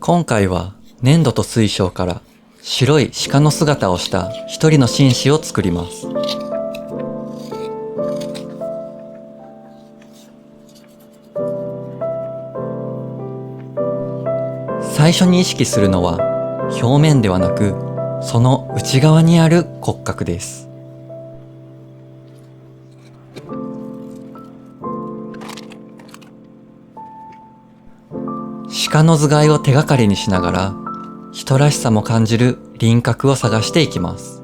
今回は粘土と水晶から白い鹿の姿をした一人の紳士を作ります。最初に意識するのは表面ではなく、その内側にある骨格です。鹿の頭蓋を手がかりにしながら、人らしさも感じる輪郭を探していきます。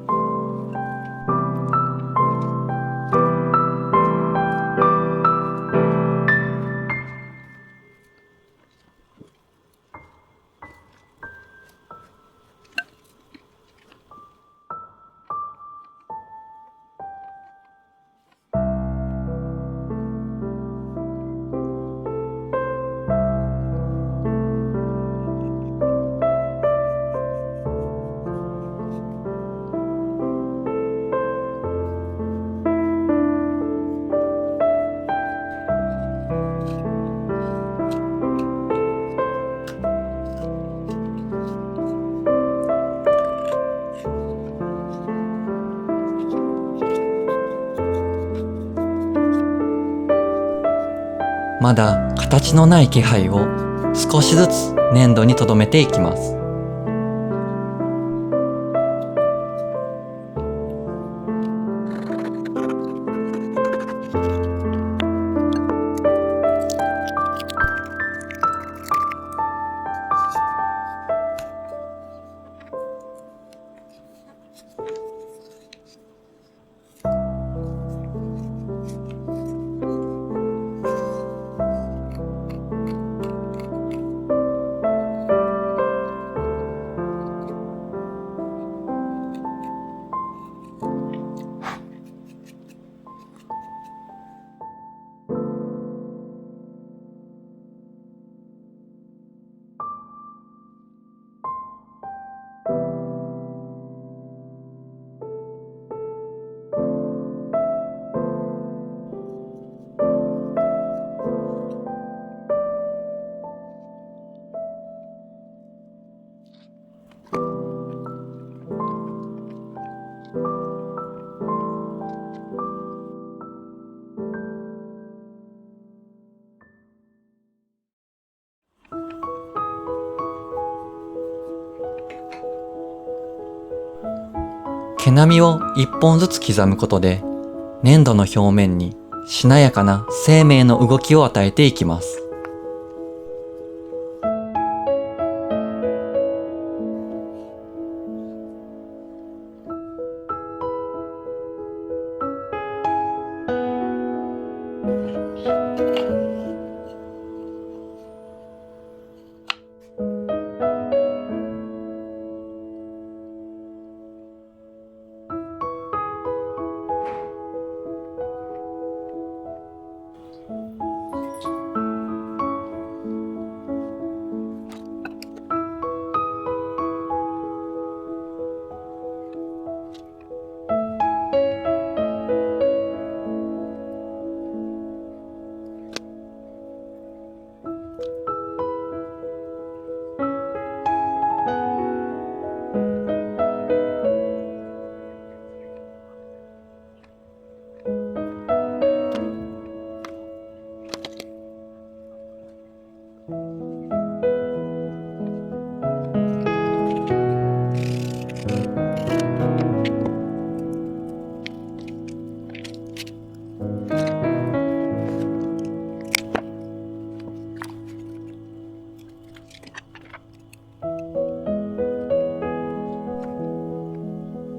まだ形のない気配を少しずつ粘土に留めていきます。毛並みを一本ずつ刻むことで、粘土の表面にしなやかな生命の動きを与えていきます。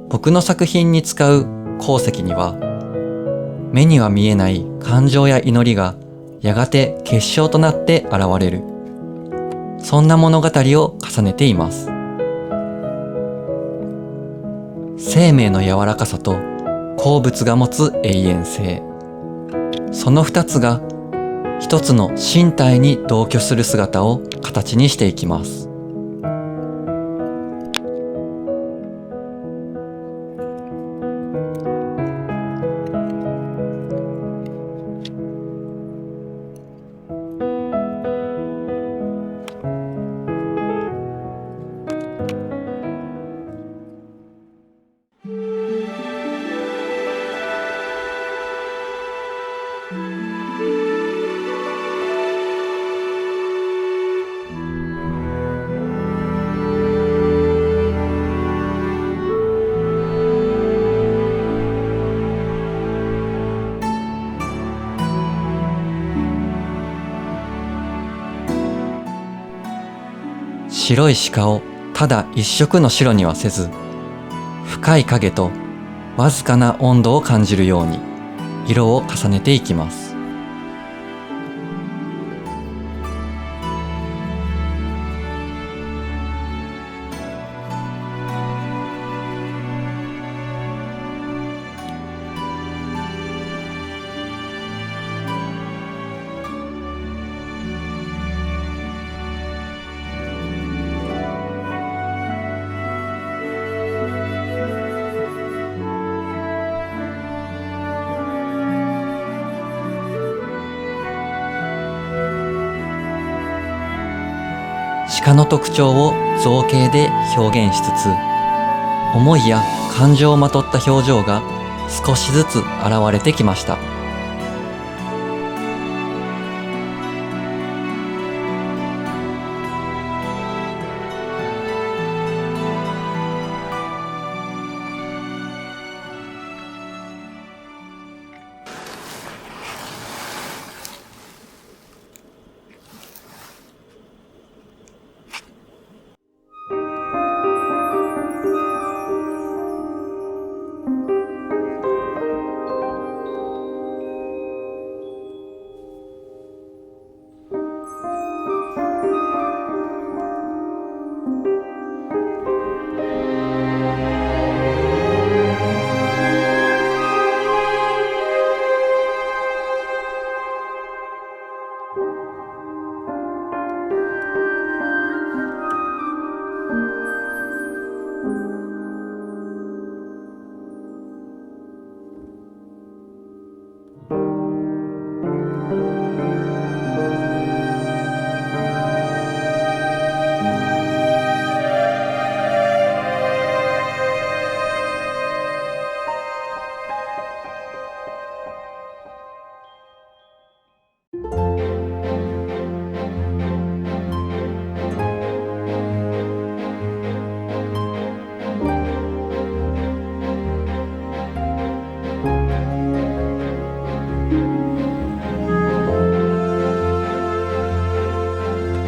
僕の作品に使う鉱石には、目には見えない感情や祈りがやがて結晶となって現れる。そんな物語を重ねています。生命の柔らかさと鉱物が持つ永遠性。その二つが一つの身体に同居する姿を形にしていきます。白い鹿をただ一色の白にはせず、深い影とわずかな温度を感じるように色を重ねていきます。鹿の特徴を造形で表現しつつ、思いや感情をまとった表情が少しずつ現れてきました。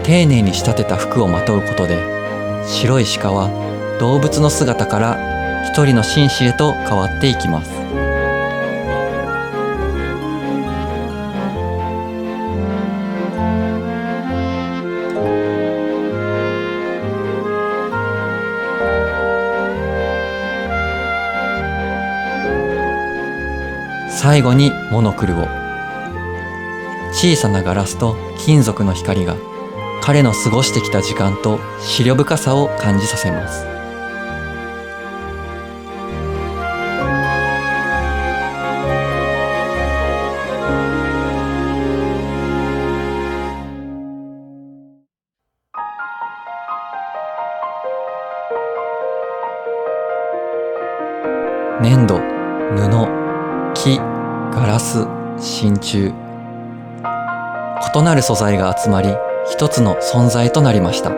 丁寧に仕立てた服をまとうことで、白い鹿は動物の姿から一人の紳士へと変わっていきます。最後にモノクルを。小さなガラスと金属の光が彼の過ごしてきた時間と思慮深さを感じさせます。粘土、布、木、ガラス、真鍮。異なる素材が集まり、一つの存在となりました。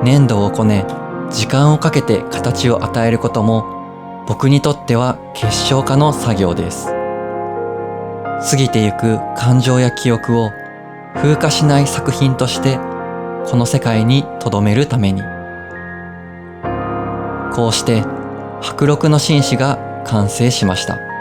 粘土をこね、時間をかけて形を与えることも、僕にとっては結晶化の作業です。過ぎてゆく感情や記憶を風化しない作品として、この世界に留めるために。こうして、迫力の紳士が完成しました。